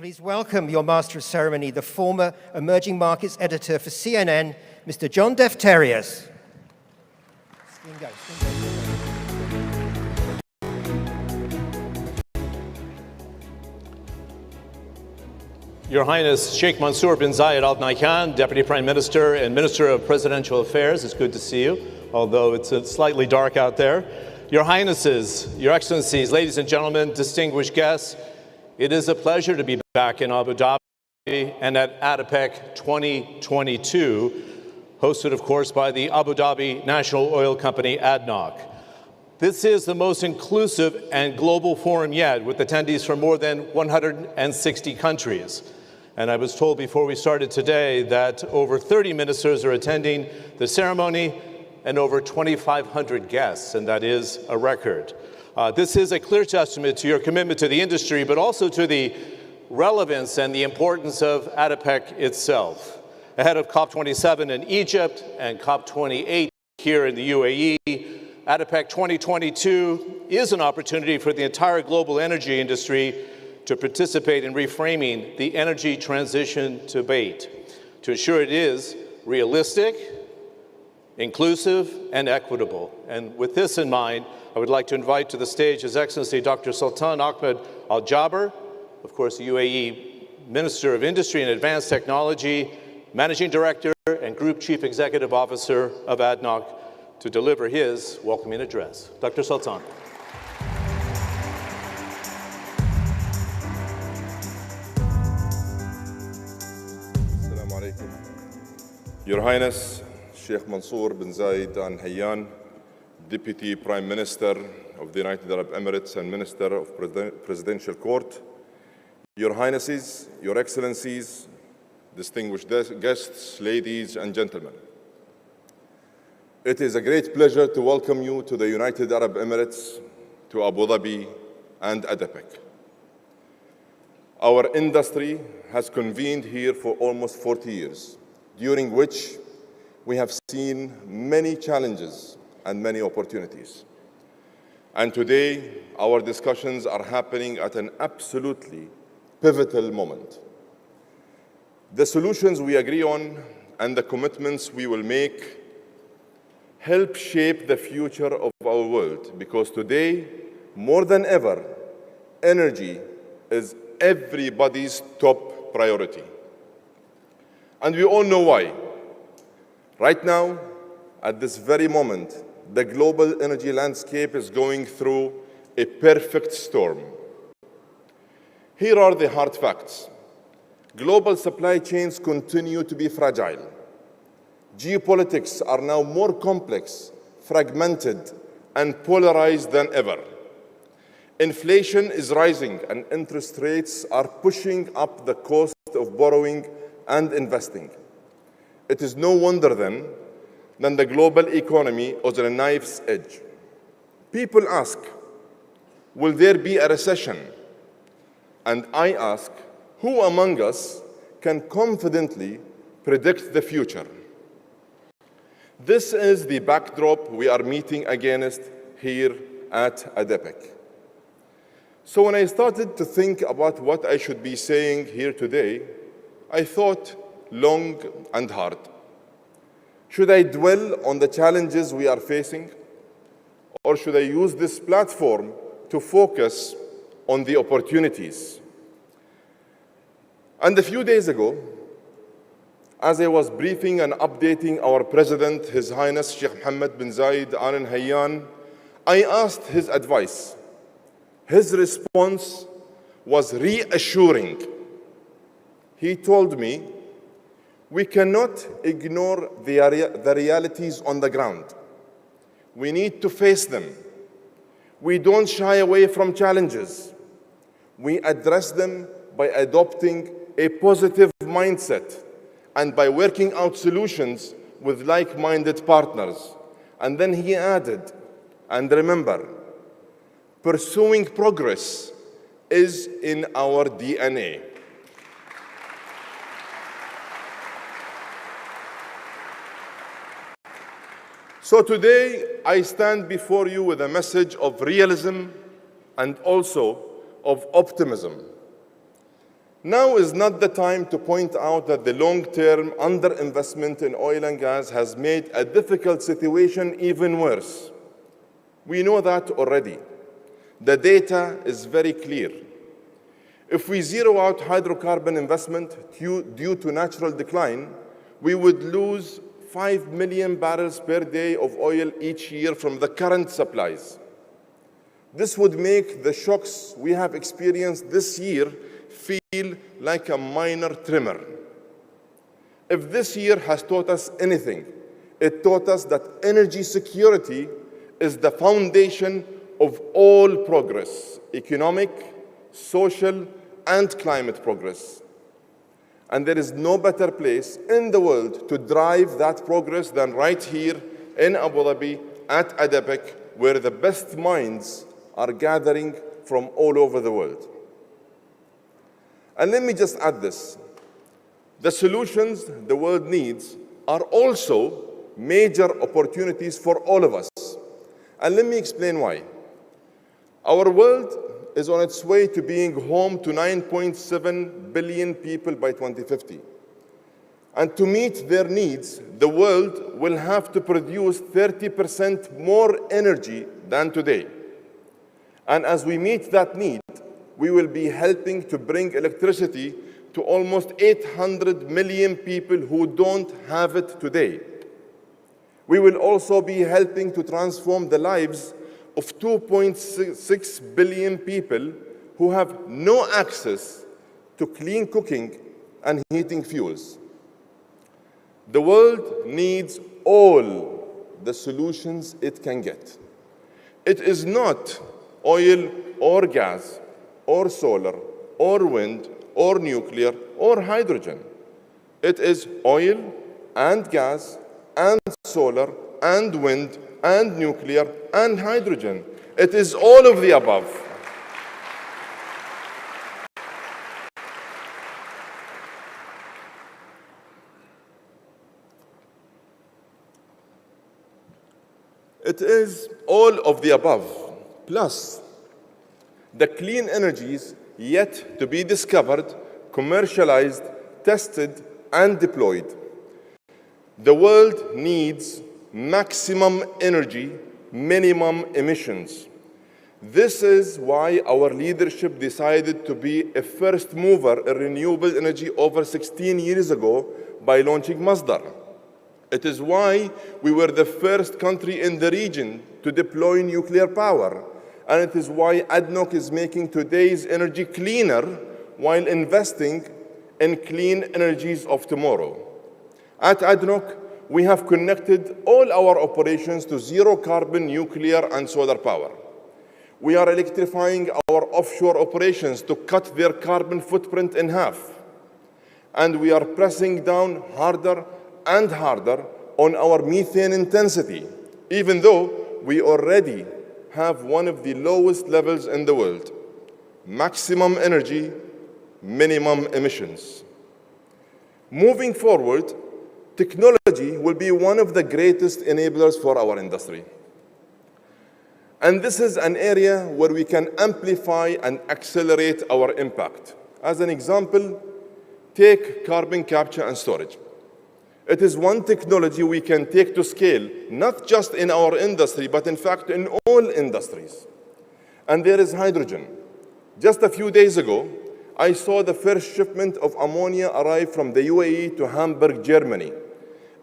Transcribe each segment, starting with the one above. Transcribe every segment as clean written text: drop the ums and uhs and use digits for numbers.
Please welcome your Master of Ceremony, the former Emerging Markets Editor for CNN, Mr. John Defterios. Your Highness Sheikh Mansour bin Zayed Al Nahyan, Deputy Prime Minister and Minister of Presidential Affairs, it's good to see you, although it's slightly dark out there. Your Highnesses, Your Excellencies, ladies and gentlemen, distinguished guests, it is a pleasure to be back in Abu Dhabi and at ADIPEC 2022, hosted, of course, by the Abu Dhabi National Oil Company, ADNOC. This is the most inclusive and global forum yet, with attendees from more than 160 countries. And I was told before we started today that over 30 ministers are attending the ceremony and over 2,500 guests, and that is a record. This is a clear testament to your commitment to the industry, but also to the relevance and the importance of ADIPEC itself. Ahead of COP27 in Egypt and COP28 here in the UAE, ADIPEC 2022 is an opportunity for the entire global energy industry to participate in reframing the energy transition debate, to ensure it is realistic, inclusive, and equitable. And with this in mind, I would like to invite to the stage His Excellency Dr. Sultan Ahmed Al Jaber, of course, the UAE Minister of Industry and Advanced Technology, Managing Director and Group Chief Executive Officer of ADNOC, to deliver his welcoming address. Dr. Sultan. Assalamu alaikum. Your Highness, Sheikh Mansour bin Zayed Al Nahyan, Deputy Prime Minister of the United Arab Emirates and Minister of Presidential Court, Your Highnesses, Your Excellencies, distinguished guests, ladies and gentlemen. It is a great pleasure to welcome you to the United Arab Emirates, to Abu Dhabi and ADIPEC. Our industry has convened here for almost 40 years, during which we have seen many challenges and many opportunities. And today, our discussions are happening at an absolutely pivotal moment. The solutions we agree on and the commitments we will make help shape the future of our world, because today, more than ever, energy is everybody's top priority. And we all know why. Right now, at this very moment, the global energy landscape is going through a perfect storm. Here are the hard facts. Global supply chains continue to be fragile. Geopolitics are now more complex, fragmented, and polarized than ever. Inflation is rising, and interest rates are pushing up the cost of borrowing and investing. It is no wonder then that the global economy is on a knife's edge. People ask, will there be a recession? And I ask, who among us can confidently predict the future? This is the backdrop we are meeting against here at ADIPEC. So when I started to think about what I should be saying here today, I thought long and hard. Should I dwell on the challenges we are facing, or should I use this platform to focus on the opportunities? And a few days ago, as I was briefing and updating our President, His Highness Sheikh Mohammed bin Zayed Al Nahyan, I asked his advice. His response was reassuring. He told me, we cannot ignore the realities on the ground. We need to face them. We don't shy away from challenges. We address them by adopting a positive mindset and by working out solutions with like-minded partners. And then he added, and remember, pursuing progress is in our DNA. So today, I stand before you with a message of realism and also of optimism. Now is not the time to point out that the long-term underinvestment in oil and gas has made a difficult situation even worse. We know that already. The data is very clear. If we zero out hydrocarbon investment due to natural decline, we would lose 5 million barrels per day of oil each year from the current supplies. This would make the shocks we have experienced this year feel like a minor tremor. If this year has taught us anything, it taught us that energy security is the foundation of all progress, economic, social, and climate progress. And there is no better place in the world to drive that progress than right here in Abu Dhabi at ADIPEC, where the best minds are gathering from all over the world. And let me just add this. The solutions the world needs are also major opportunities for all of us. And let me explain why. Our world is on its way to being home to 9.7 billion people by 2050. And to meet their needs, the world will have to produce 30% more energy than today. And as we meet that need, we will be helping to bring electricity to almost 800 million people who don't have it today. We will also be helping to transform the lives of 2.6 billion people who have no access to clean cooking and heating fuels. The world needs all the solutions it can get. It is not oil or gas or solar or wind or nuclear or hydrogen. It is oil and gas and solar and wind and nuclear and hydrogen. It is all of the above. It is all of the above, plus the clean energies yet to be discovered, commercialized, tested, and deployed. The world needs maximum energy, minimum emissions. This is why our leadership decided to be a first mover in renewable energy over 16 years ago by launching Masdar. It is why we were the first country in the region to deploy nuclear power. And it is why ADNOC is making today's energy cleaner while investing in clean energies of tomorrow. At ADNOC, we have connected all our operations to zero-carbon nuclear and solar power. We are electrifying our offshore operations to cut their carbon footprint in half. And we are pressing down harder and harder on our methane intensity, even though we already have one of the lowest levels in the world. Maximum energy, minimum emissions. Moving forward, technology will be one of the greatest enablers for our industry. And this is an area where we can amplify and accelerate our impact. As an example, take carbon capture and storage. It is one technology we can take to scale, not just in our industry, but in fact in all industries. And there is hydrogen. Just a few days ago, I saw the first shipment of ammonia arrive from the UAE to Hamburg, Germany.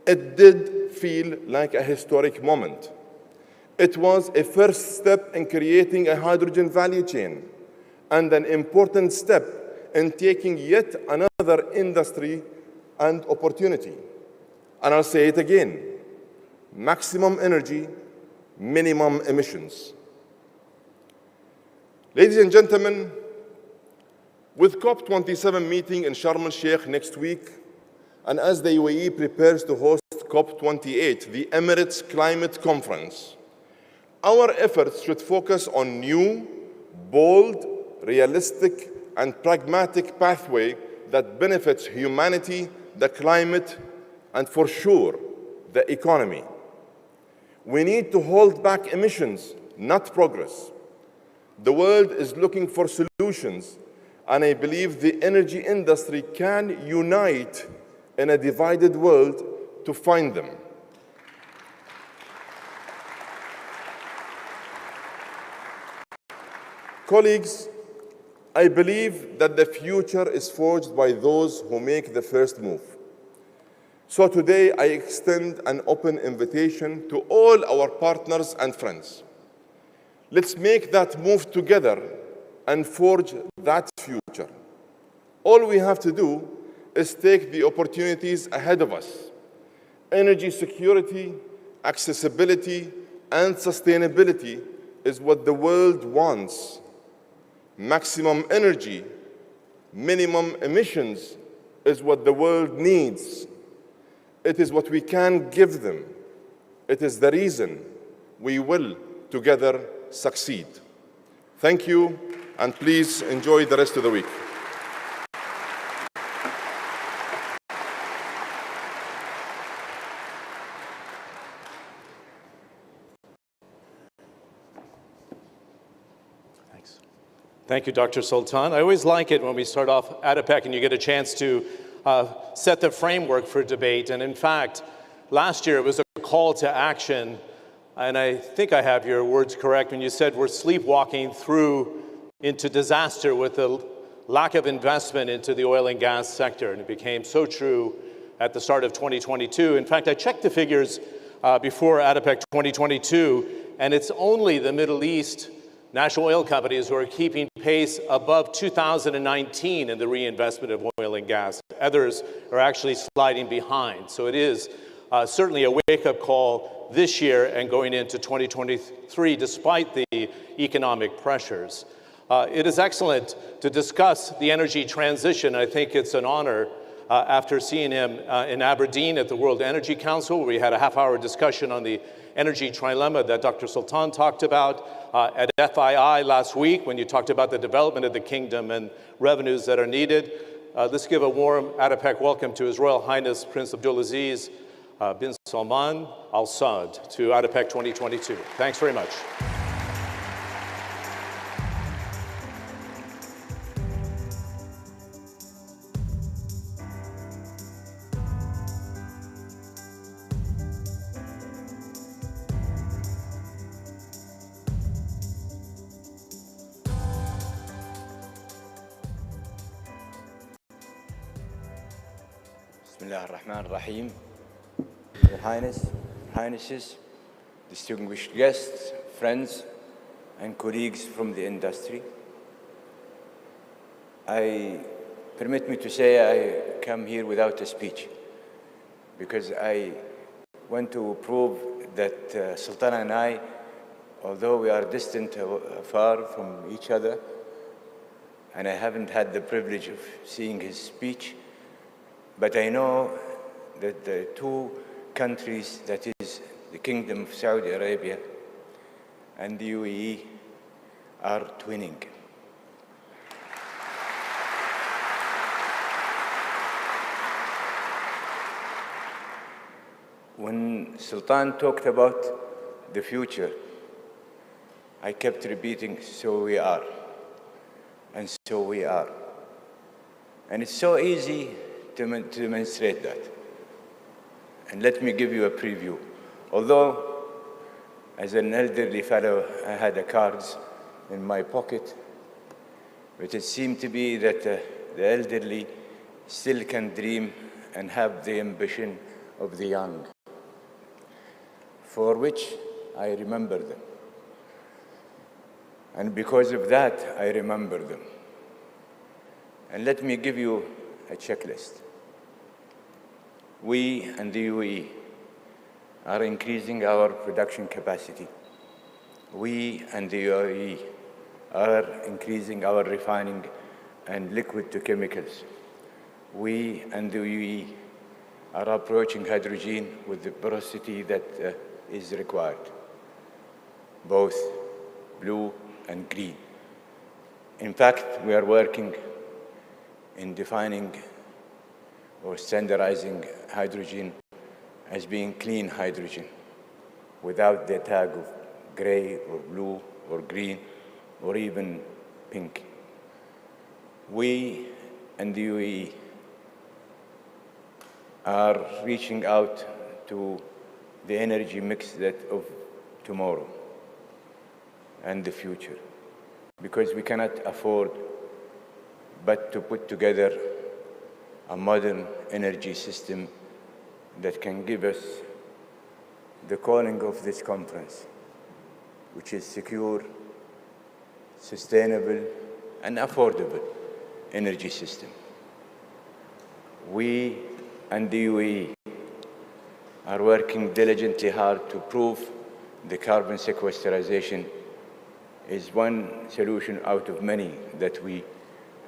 It did feel like a historic moment. It was a first step in creating a hydrogen value chain and an important step in taking yet another industry and opportunity. And I'll say it again, maximum energy, minimum emissions. Ladies and gentlemen, with COP27 meeting in Sharm el-Sheikh next week, and as the UAE prepares to host COP28, the Emirates Climate Conference, our efforts should focus on new, bold, realistic, and pragmatic pathway that benefits humanity, the climate, and for sure, the economy. We need to hold back emissions, not progress. The world is looking for solutions, And I believe the energy industry can unite in a divided world to find them. Colleagues, I believe that the future is forged by those who make the first move. So today, I extend an open invitation to all our partners and friends. Let's make that move together and forge that future. All we have to do is take the opportunities ahead of us. Energy security, accessibility, and sustainability is what the world wants. Maximum energy, minimum emissions is what the world needs. It is what we can give them. It is the reason we will together succeed. Thank you, and please enjoy the rest of the week. Thank you, Dr. Sultan. I always like it when we start off ADIPEC and you get a chance to set the framework for debate. And in fact, last year it was a call to action, and I think I have your words correct when you said we're sleepwalking through into disaster with the lack of investment into the oil and gas sector. And it became so true at the start of 2022. In fact, I checked the figures before ADIPEC 2022, and it's only the Middle East national oil companies who are keeping pace above 2019 in the reinvestment of oil and gas. Others are actually sliding behind. So it is certainly a wake-up call this year and going into 2023, despite the economic pressures. It is excellent to discuss the energy transition. I think it's an honor after seeing him in Aberdeen at the World Energy Council, where we had a half-hour discussion on the energy trilemma that Dr. Sultan talked about, at FII last week when you talked about the development of the kingdom and revenues that are needed. Let's give a warm ADIPEC welcome to His Royal Highness Prince Abdulaziz bin Salman Al Saud to ADIPEC 2022. Thanks very much. Bismillah ar-Rahman ar-Rahim. Your Highnesses, distinguished guests, friends, and colleagues from the industry. Permit me to say I come here without a speech because I want to prove that Sultan and I, although we are distant far from each other, and I haven't had the privilege of seeing his speech, but I know that the two countries, that is the Kingdom of Saudi Arabia and the UAE, are twinning. When Sultan talked about the future, I kept repeating, so we are, and so we are. And it's so easy to demonstrate that. And let me give you a preview. Although, as an elderly fellow, I had the cards in my pocket, but it seemed to be that the elderly still can dream and have the ambition of the young, for which I remember them. And because of that, I remember them. And let me give you a checklist. We and the UAE are increasing our production capacity. We and the UAE are increasing our refining and liquid to chemicals. We and the UAE are approaching hydrogen with the porosity that is required, both blue and green. In fact, we are working in defining or standardizing hydrogen as being clean hydrogen, without the tag of gray or blue or green or even pink. we and the UAE are reaching out to the energy mix of tomorrow and the future, because we cannot afford but to put together a modern energy system that can give us the calling of this conference, which is secure, sustainable, and affordable energy system. We and the UAE are working diligently hard to prove the carbon sequestration is one solution out of many that we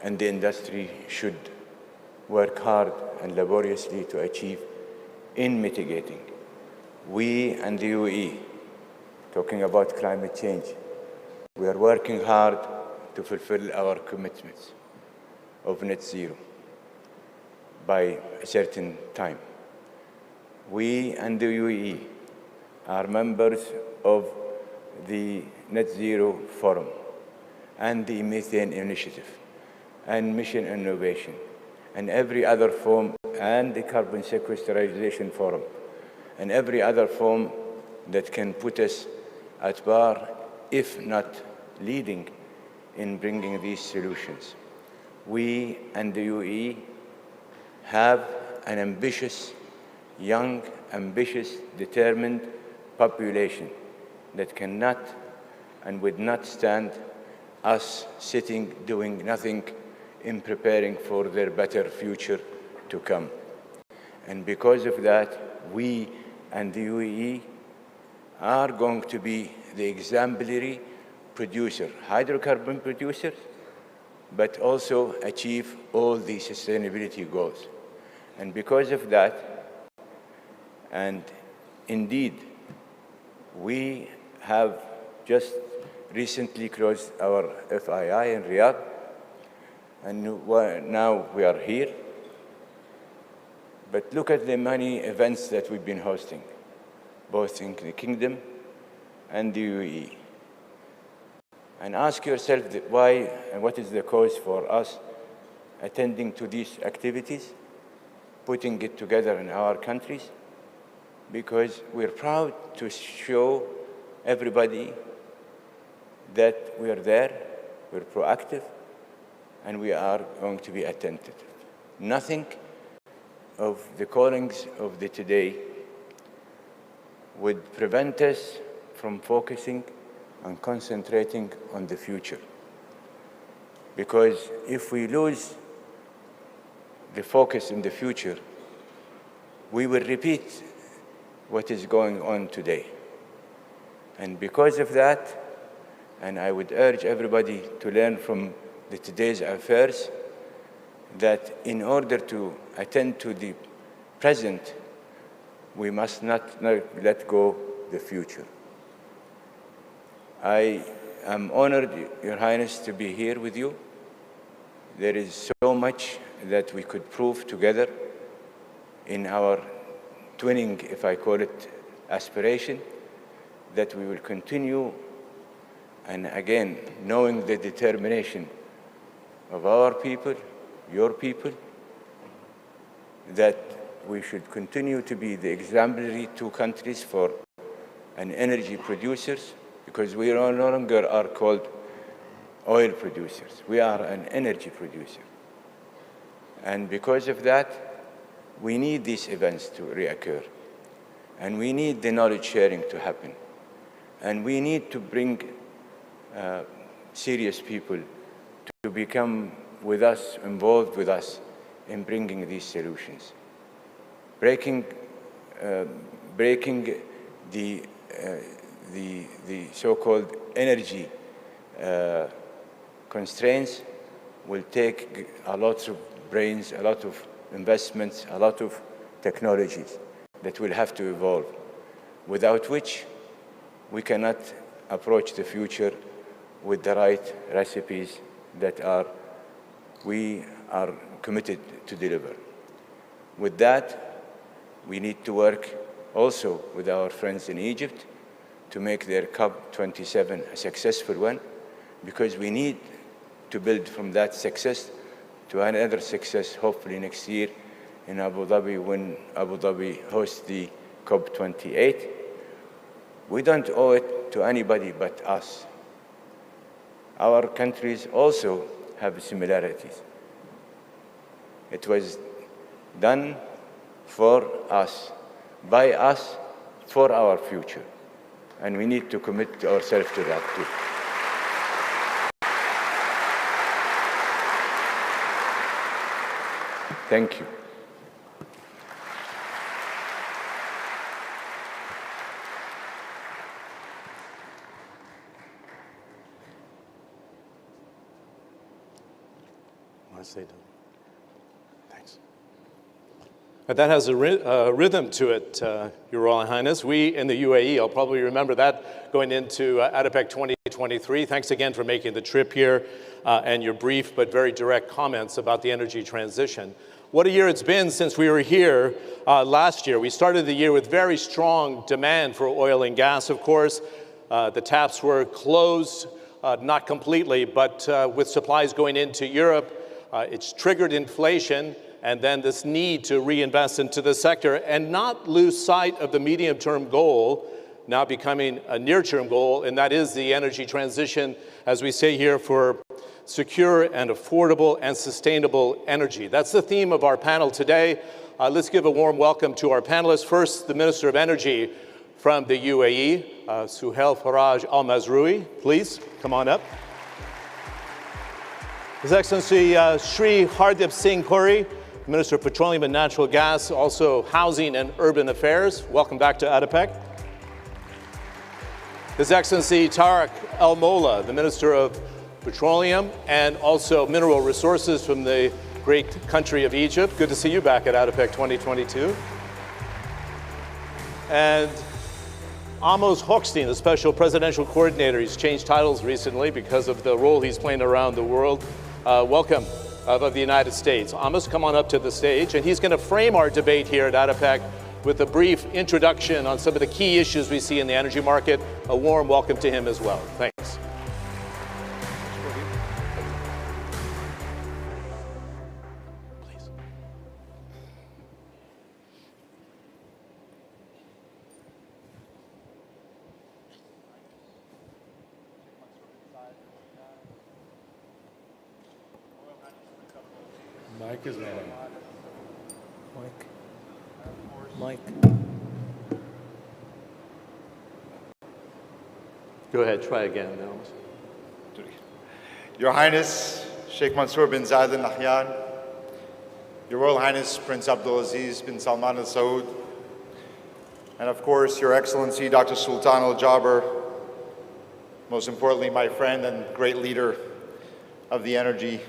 and the industry should work hard and laboriously to achieve in mitigating. We and the UAE, talking about climate change, we are working hard to fulfill our commitments of net zero by a certain time. We and the UAE are members of the Net Zero Forum and the Methane Initiative and Mission Innovation and every other forum, and the Carbon Sequestration Forum and every other forum that can put us at par, if not leading in bringing these solutions. We and the UAE have an ambitious, young, ambitious, determined population that cannot and would not stand us sitting, doing nothing in preparing for their better future to come. And because of that, we and the UAE are going to be the exemplary producer, hydrocarbon producers, but also achieve all the sustainability goals. And because of that, and indeed, we have just recently closed our FII in Riyadh, and now we are here. But look at the many events that we've been hosting, both in the Kingdom and the UAE. And ask yourself why and what is the cause for us attending to these activities, putting it together in our countries, because we're proud to show everybody that we are there, we're proactive, and we are going to be attentive. Nothing of the callings of the today would prevent us from focusing and concentrating on the future. Because if we lose the focus in the future, we will repeat what is going on today. And because of that, and I would urge everybody to learn from today's affairs, that in order to attend to the present, we must not let go the future. I am honored, Your Highness, to be here with you. There is so much that we could prove together in our twinning, if I call it, aspiration, that we will continue, and again, knowing the determination of our people, your people, that we should continue to be the exemplary two countries for an energy producers, because we no longer are called oil producers. We are an energy producer. And because of that, we need these events to reoccur. And we need the knowledge sharing to happen. And we need to bring serious people to become with us, involved with us in bringing these solutions. Breaking the so-called energy constraints will take a lot of brains, a lot of investments, a lot of technologies that will have to evolve, without which we cannot approach the future with the right recipes that we are committed to deliver. With that, we need to work also with our friends in Egypt to make their COP27 a successful one, because we need to build from that success to another success, hopefully next year in Abu Dhabi, when Abu Dhabi hosts the COP28. We don't owe it to anybody but us. Our countries also have similarities. It was done for us, by us, for our future. And we need to commit ourselves to that too. Thank you. Thanks. That has a rhythm to it, Your Royal Highness. We in the UAE, I'll probably remember that going into ADIPEC 2023. Thanks again for making the trip here and your brief but very direct comments about the energy transition. What a year it's been since we were here last year. We started the year with very strong demand for oil and gas, of course. The taps were closed, not completely, but with supplies going into Europe. It's triggered inflation and then this need to reinvest into the sector and not lose sight of the medium-term goal, now becoming a near-term goal, and that is the energy transition, as we say here, for secure and affordable and sustainable energy. That's the theme of our panel today. Let's give a warm welcome to our panelists. First, the Minister of Energy from the UAE, Suhail Faraj Al Mazroui. Please, come on up. His Excellency Shri Hardip Singh Puri, Minister of Petroleum and Natural Gas, also Housing and Urban Affairs. Welcome back to ADIPEC. His Excellency Tariq El Molla, the Minister of Petroleum and also Mineral Resources from the great country of Egypt. Good to see you back at ADIPEC 2022. And Amos Hochstein, the Special Presidential Coordinator. He's changed titles recently because of the role he's playing around the world. Welcome of the United States. Amos, come on up to the stage, and he's going to frame our debate here at ADIPEC with a brief introduction on some of the key issues we see in the energy market. A warm welcome to him as well. Thanks. Please. Mic is not on. Mike. Go ahead, try again. Your Highness, Sheikh Mansour bin Zayed Al Nahyan, Your Royal Highness Prince Abdulaziz bin Salman Al Saud, and of course, Your Excellency Dr. Sultan Al Jaber, most importantly, my friend and great leader of the energy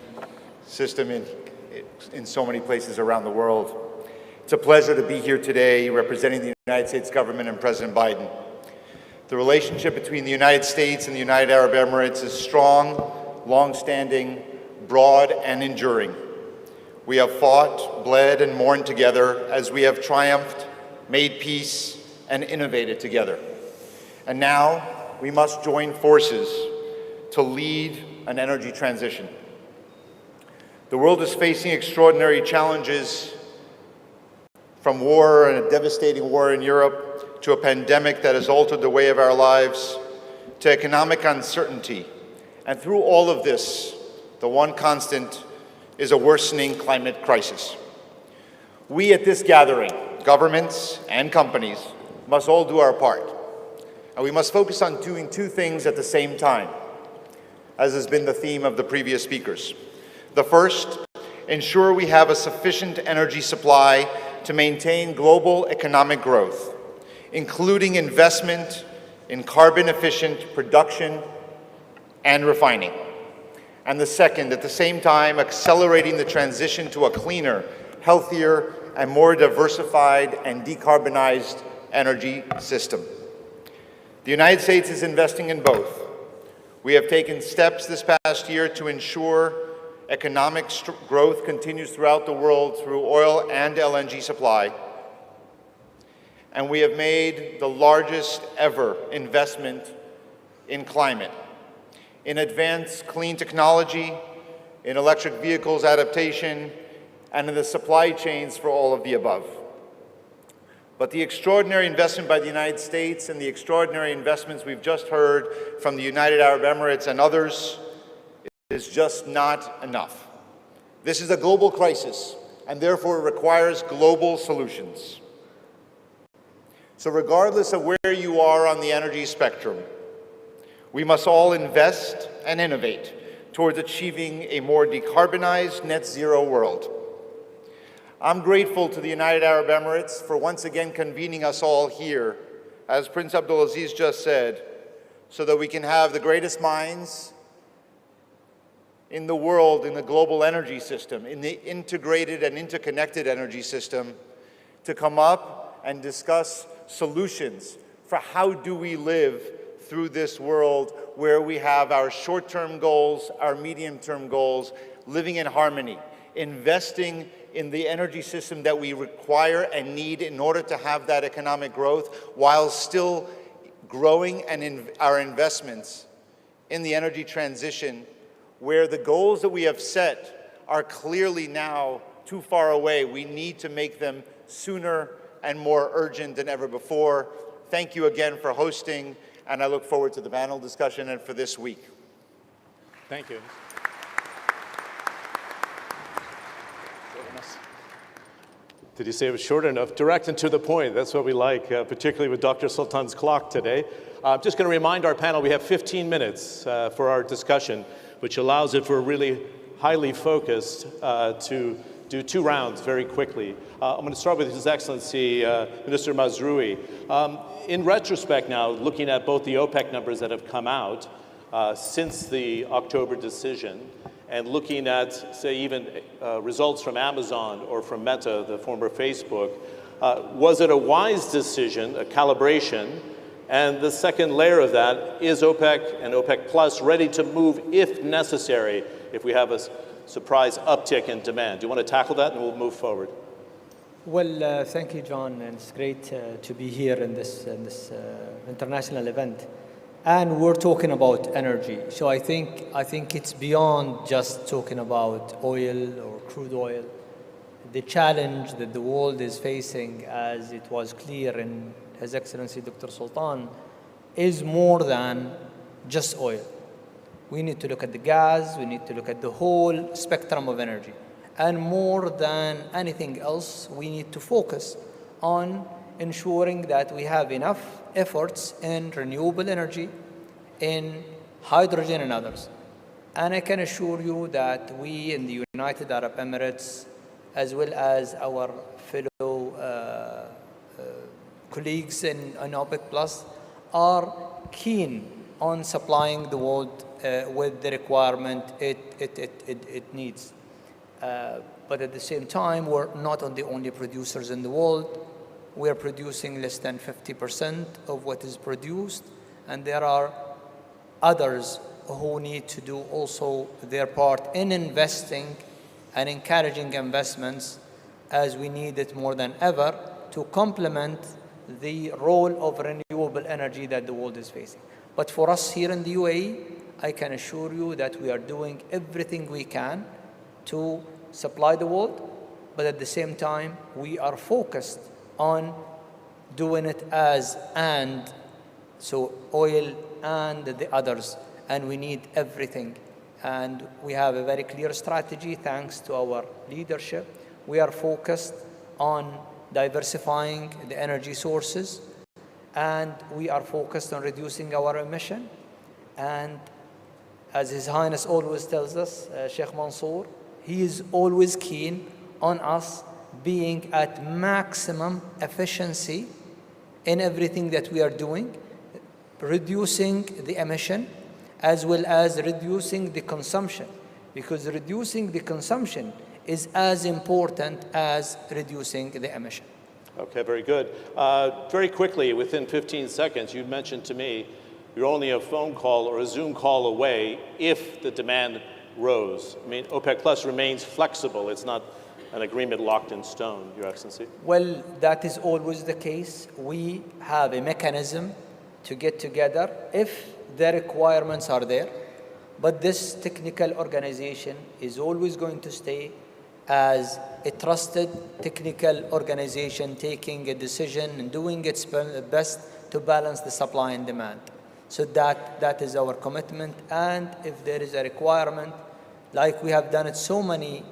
system in so many places around the world. It's a pleasure to be here today representing the United States government and President Biden. The relationship between the United States and the United Arab Emirates is strong, long-standing, broad, and enduring. We have fought, bled, and mourned together as we have triumphed, made peace, and innovated together. And now we must join forces to lead an energy transition. The world is facing extraordinary challenges, from war and a devastating war in Europe, to a pandemic that has altered the way of our lives, to economic uncertainty. And through all of this, the one constant is a worsening climate crisis. We at this gathering, governments and companies, must all do our part. And we must focus on doing two things at the same time, as has been the theme of the previous speakers. The first, ensure we have a sufficient energy supply to maintain global economic growth, including investment in carbon-efficient production and refining. And the second, at the same time, accelerating the transition to a cleaner, healthier, and more diversified and decarbonized energy system. The United States is investing in both. We have taken steps this past year to ensure economic growth continues throughout the world through oil and LNG supply. And we have made the largest ever investment in climate, in advanced clean technology, in electric vehicles adaptation, and in the supply chains for all of the above. But the extraordinary investment by the United States and the extraordinary investments we've just heard from the United Arab Emirates and others is just not enough. This is a global crisis, and therefore it requires global solutions. So regardless of where you are on the energy spectrum, we must all invest and innovate towards achieving a more decarbonized net zero world. I'm grateful to the United Arab Emirates for once again convening us all here, as Prince Abdulaziz just said, so that we can have the greatest minds in the world, in the global energy system, in the integrated and interconnected energy system, to come up and discuss solutions for how do we live through this world where we have our short-term goals, our medium-term goals, living in harmony, investing in the energy system that we require and need in order to have that economic growth, while still growing our investments in the energy transition, where the goals that we have set are clearly now too far away. We need to make them sooner and more urgent than ever before. Thank you again for hosting, and I look forward to the panel discussion and for this week. Thank you. Did you say it was short enough? Direct and to the point. That's what we like, particularly with Dr. Sultan's clock today. I'm just going to remind our panel we have 15 minutes for our discussion, which allows it for really highly focused to do 2 rounds very quickly. I'm going to start with His Excellency Minister Mazrui. In retrospect now, looking at both the OPEC numbers that have come out since the October decision, and looking at, say, even results from Amazon or from Meta, the former Facebook, was it a wise decision, a calibration? And the second layer of that, is OPEC and OPEC Plus ready to move if necessary, if we have a surprise uptick in demand? Do you want to tackle that, and we'll move forward? Well, thank you, John, and it's great to be here in this international event. And we're talking about energy. So I think it's beyond just talking about oil or crude oil. The challenge that the world is facing, as it was clear in His Excellency Dr. Sultan, is more than just oil. We need to look at the gas, we need to look at the whole spectrum of energy. And more than anything else, we need to focus on ensuring that we have enough efforts in renewable energy, in hydrogen and others. And I can assure you that we in the United Arab Emirates, as well as our fellow colleagues in OPEC Plus, are keen on supplying the world with the requirement it needs. But at the same time, we're not the only producers in the world. We're producing less than 50% of what is produced, and there are others who need to do also their part in investing and encouraging investments, as we need it more than ever to complement the role of renewable energy that the world is facing. But for us here in the UAE, I can assure you that we are doing everything we can to supply the world, but at the same time, we are focused on doing it as and, so oil and the others, and we need everything. And we have a very clear strategy thanks to our leadership. We are focused on diversifying the energy sources, and we are focused on reducing our emission. And as His Highness always tells us, Sheikh Mansour, he is always keen on us being at maximum efficiency in everything that we are doing, reducing the emission as well as reducing the consumption, because reducing the consumption is as important as reducing the emission. Okay, very good. Very quickly, within 15 seconds, you mentioned to me you're only a phone call or a Zoom call away if the demand rose. I mean, OPEC Plus remains flexible. It's not an agreement locked in stone, Your Excellency. Well, that is always the case. We have a mechanism to get together if the requirements are there. But this technical organization is always going to stay as a trusted technical organization taking a decision and doing its best to balance the supply and demand. So that is our commitment. And if there is a requirement, like we have done it so many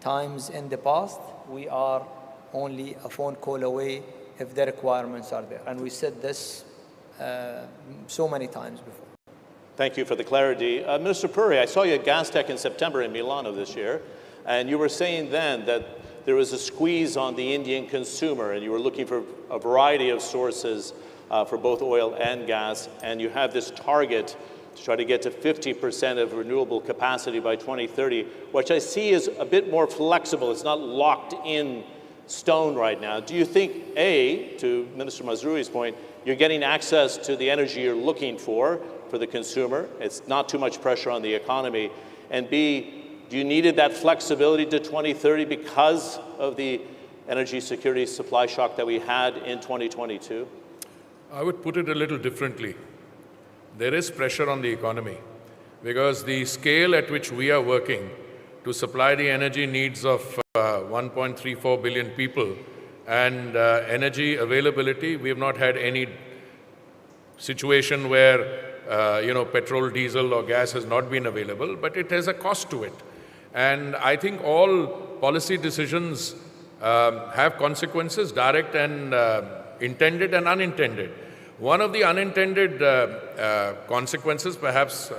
times in the past, we are only a phone call away if the requirements are there. And we said this so many times before. Thank you for the clarity. Minister Puri, I saw you at Gastech in September in Milano this year, and you were saying then that there was a squeeze on the Indian consumer, and you were looking for a variety of sources for both oil and gas, and you have this target to try to get to 50% of renewable capacity by 2030, which I see is a bit more flexible. It's not locked in stone right now. Do you think, A, to Minister Mazroui's point, you're getting access to the energy you're looking for the consumer? It's not too much pressure on the economy. And B, do you needed that flexibility to 2030 because of the energy security supply shock that we had in 2022? I would put it a little differently. There is pressure on the economy because the scale at which we are working to supply the energy needs of 1.34 billion people and energy availability, we have not had any situation where petrol, diesel or gas has not been available, but it has a cost to it. And I think all policy decisions have consequences, direct and intended and unintended. One of the unintended consequences, perhaps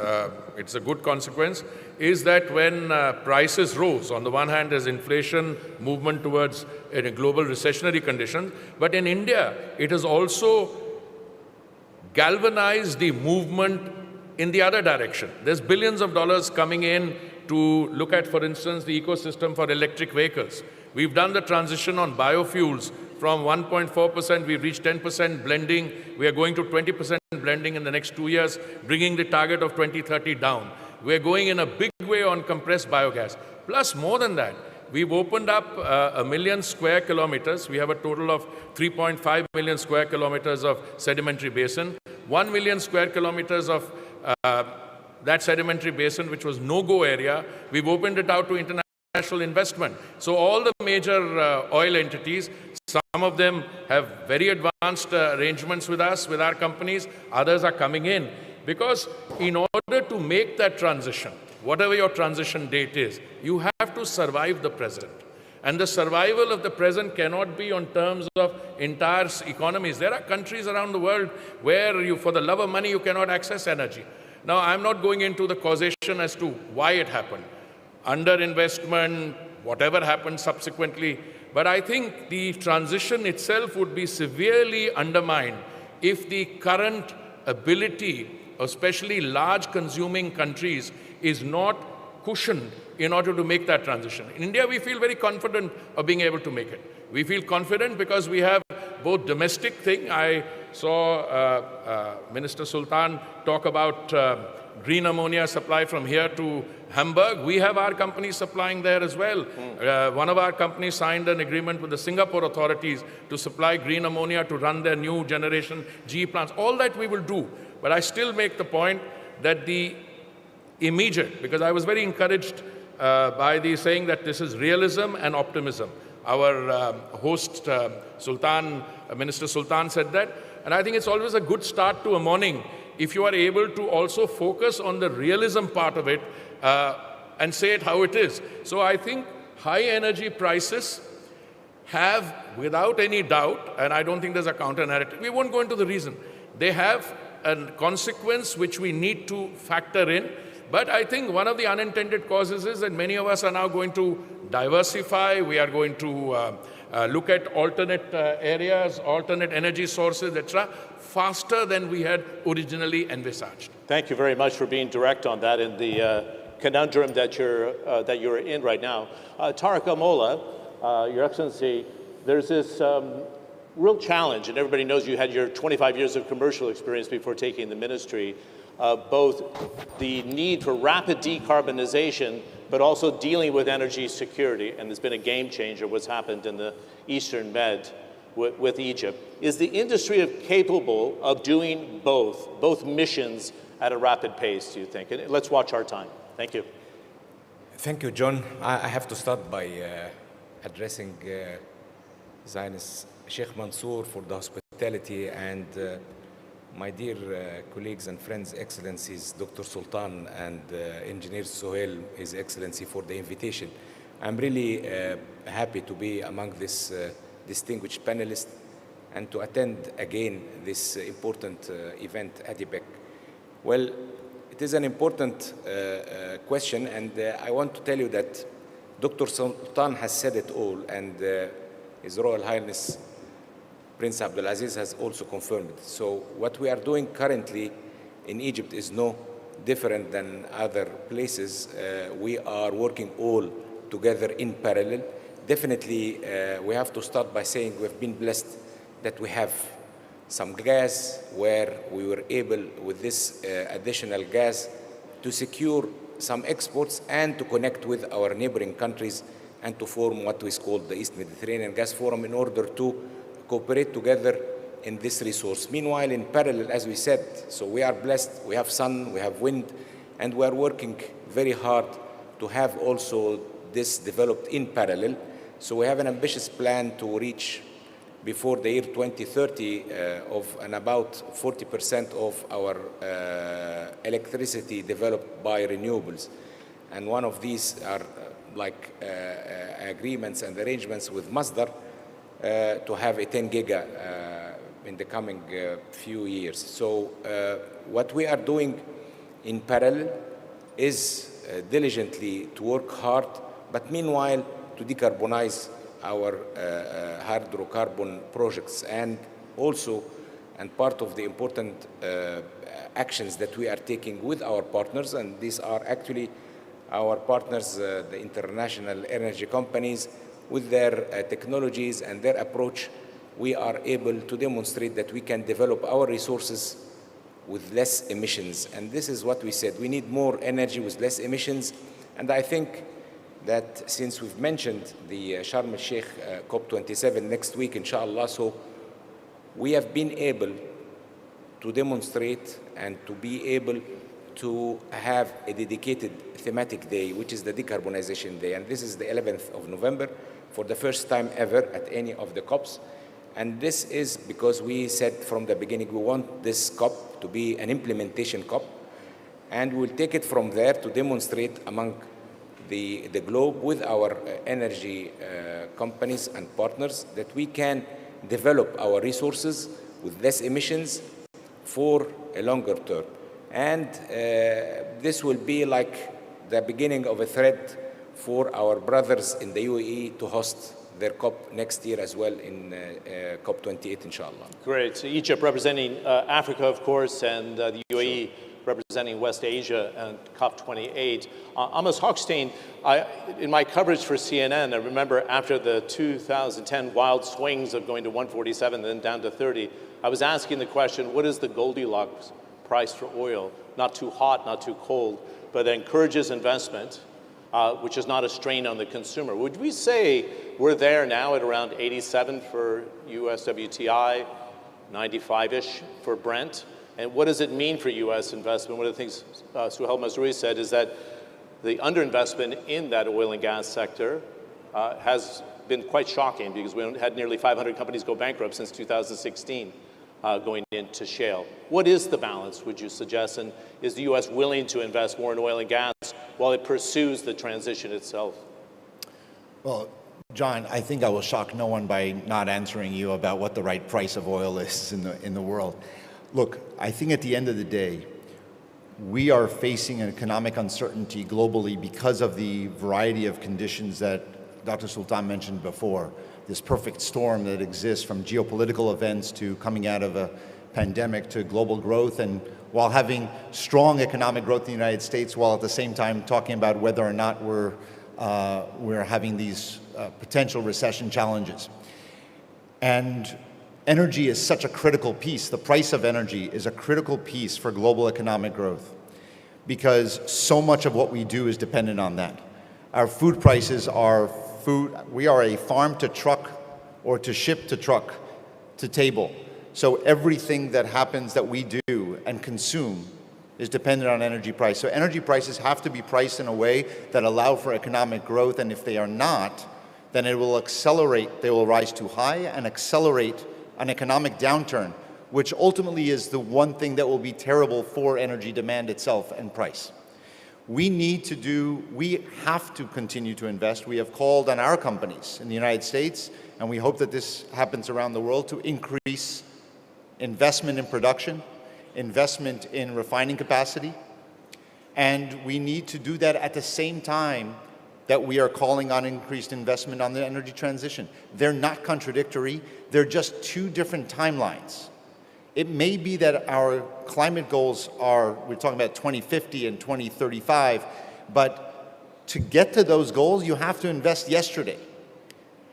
it's a good consequence, is that when prices rose, on the one hand there's inflation, movement towards a global recessionary condition, but in India it has also galvanized the movement in the other direction. There's billions of dollars coming in to look at, for instance, the ecosystem for electric vehicles. We've done the transition on biofuels from 1.4%, we've reached 10% blending. We are going to 20% blending in the next 2 years, bringing the target of 2030 down. We're going in a big way on compressed biogas. Plus, more than that, we've opened up 1 million square kilometers. We have a total of 3.5 million square kilometers of sedimentary basin. 1 million square kilometers of that sedimentary basin, which was no-go area, we've opened it out to international investment. So all the major oil entities, some of them have very advanced arrangements with us, with our companies. Others are coming in. Because in order to make that transition, whatever your transition date is, you have to survive the present. And the survival of the present cannot be on terms of entire economies. There are countries around the world where you, for the love of money, you cannot access energy. Now, I'm not going into the causation as to why it happened. Underinvestment, whatever happened subsequently. But I think the transition itself would be severely undermined if the current ability, especially large consuming countries, is not cushioned in order to make that transition. In India, we feel very confident of being able to make it. We feel confident because we have both domestic thing. I saw Minister Sultan talk about green ammonia supply from here to Hamburg. We have our company supplying there as well. One of our companies signed an agreement with the Singapore authorities to supply green ammonia to run their new generation GE plants. All that we will do. But I still make the point that the immediate, because I was very encouraged by the saying that this is realism and optimism. Our host, Minister Sultan said that. And I think it's always a good start to a morning if you are able to also focus on the realism part of it and say it how it is. So I think high energy prices have, without any doubt, and I don't think there's a counter-narrative, we won't go into the reason. They have a consequence which we need to factor in. But I think one of the unintended causes is that many of us are now going to diversify. We are going to look at alternate areas, alternate energy sources, etc., faster than we had originally envisaged. Thank you very much for being direct on that and the conundrum that you're in right now. Tariq Amola, Your Excellency, there's this real challenge, and everybody knows you had your 25 years of commercial experience before taking the ministry, both the need for rapid decarbonization, but also dealing with energy security. And there's been a game changer, what's happened in the Eastern Med with Egypt. Is the industry capable of doing both missions at a rapid pace, do you think? And let's watch our time. Thank you. Thank you, John. I have to start by addressing Zionist Sheikh Mansour for the hospitality and my dear colleagues and friends, Excellencies, Dr. Sultan and Engineer Sohail, His Excellency, for the invitation. I'm really happy to be among this distinguished panelists and to attend again this important event at IBEC. Well, it is an important question, and I want to tell you that Dr. Sultan has said it all, and His Royal Highness Prince Abdulaziz has also confirmed it. So what we are doing currently in Egypt is no different than other places. We are working all together in parallel. Definitely, we have to start by saying we've been blessed that we have some gas where we were able, with this additional gas, to secure some exports and to connect with our neighboring countries and to form what is called the East Mediterranean Gas Forum in order to cooperate together in this resource. Meanwhile, in parallel, as we said, so we are blessed, we have sun, we have wind, and we are working very hard to have also this developed in parallel. So we have an ambitious plan to reach before the year 2030 of and about 40% of our electricity developed by renewables. And one of these are agreements and arrangements with Masdar to have a 10 giga in the coming few years. So what we are doing in parallel is diligently to work hard, but meanwhile to decarbonize our hydrocarbon projects, and also, and part of the important actions that we are taking with our partners, and these are actually our partners, the international energy companies, with their technologies and their approach, we are able to demonstrate that we can develop our resources with less emissions. And this is what we said. We need more energy with less emissions. And I think that since we've mentioned the Sharm el-Sheikh COP27 next week, inshallah, so we have been able to demonstrate and to be able to have a dedicated thematic day, which is the Decarbonization Day. And this is the 11th of November for the first time ever at any of the COPs. And this is because we said from the beginning we want this COP to be an implementation COP, and we'll take it from there to demonstrate among the globe with our energy companies and partners that we can develop our resources with less emissions for a longer term. And this will be like the beginning of a thread for our brothers in the UAE to host their COP next year as well in COP28, inshallah. Great. So Egypt representing Africa, of course, and the UAE representing West Asia and COP28. Amos Hochstein, in my coverage for CNN, I remember after the 2010 wild swings of going to 147 and then down to 30, I was asking the question, what is the Goldilocks price for oil? Not too hot, not too cold, but encourages investment, which is not a strain on the consumer. Would we say we're there now at around 87 for US WTI, 95-ish for Brent? And what does it mean for US investment? One of the things Suhail Masrouri said is that the underinvestment in that oil and gas sector has been quite shocking, because we had nearly 500 companies go bankrupt since 2016 going into shale. What is the balance, would you suggest? And is the US willing to invest more in oil and gas while it pursues the transition itself? Well, John, I think I will shock no one by not answering you about what the right price of oil is in the world. Look, I think at the end of the day, we are facing an economic uncertainty globally because of the variety of conditions that Dr. Sultan mentioned before. This perfect storm that exists, from geopolitical events to coming out of a pandemic to global growth, and while having strong economic growth in the United States, while at the same time talking about whether or not we're having these potential recession challenges. And energy is such a critical piece. The price of energy is a critical piece for global economic growth, because so much of what we do is dependent on that. Our food prices are we are a farm to truck or to ship to truck to table. So everything that happens that we do and consume is dependent on energy price. So energy prices have to be priced in a way that allow for economic growth, and if they are not, then it will accelerate, they will rise too high and accelerate an economic downturn, which ultimately is the one thing that will be terrible for energy demand itself and price. We have to continue to invest. We have called on our companies in the United States, and we hope that this happens around the world, to increase investment in production, investment in refining capacity, and we need to do that at the same time that we are calling on increased investment on the energy transition. They're not contradictory, they're just two different timelines. It may be that our climate goals are, we're talking about 2050 and 2035, but to get to those goals, you have to invest yesterday.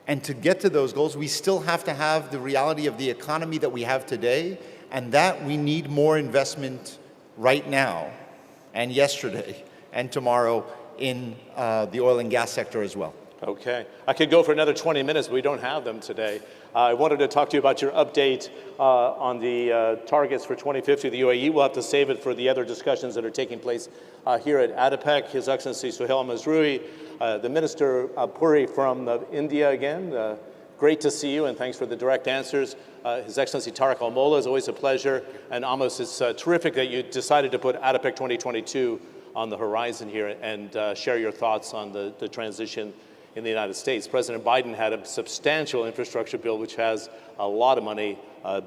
And to get to those goals, we still have to have the reality of the economy that we have today, and that we need more investment right now and yesterday and tomorrow in the oil and gas sector as well. Okay. I could go for another 20 minutes, but we don't have them today. I wanted to talk to you about your update on the targets for 2050 of the UAE. We'll have to save it for the other discussions that are taking place here at ADIPEC. His Excellency Suhail Masrui, the Minister Puri from India again. Great to see you, and thanks for the direct answers. His Excellency Tariq Al-Molla, is always a pleasure. And Amos, it's terrific that you decided to put ADIPEC 2022 on the horizon here and share your thoughts on the transition in the United States. President Biden had a substantial infrastructure bill which has a lot of money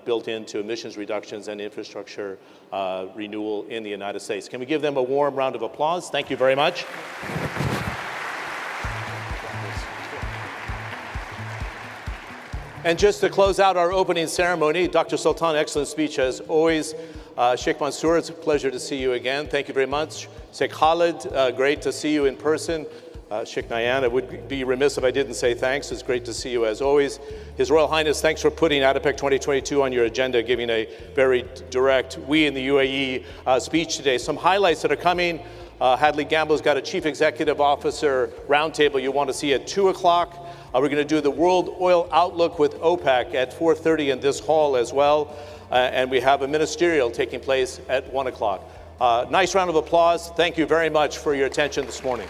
built into emissions reductions and infrastructure renewal in the United States. Can we give them a warm round of applause? Thank you very much. And just to close out our opening ceremony, Dr. Sultan, excellent speech as always. Sheikh Mansour, it's a pleasure to see you again. Thank you very much. Sheikh Khalid, great to see you in person. Sheikh Nayan, I would be remiss if I didn't say thanks. It's great to see you as always. His Royal Highness, thanks for putting ADIPEC 2022 on your agenda, giving a very direct, we in the UAE speech today. Some highlights that are coming. Hadley Gamble's got a Chief Executive Officer roundtable you want to see at 2 o'clock. We're going to do the World Oil Outlook with OPEC at 4:30 in this hall as well. And we have a ministerial taking place at 1 o'clock. Nice round of applause. Thank you very much for your attention this morning.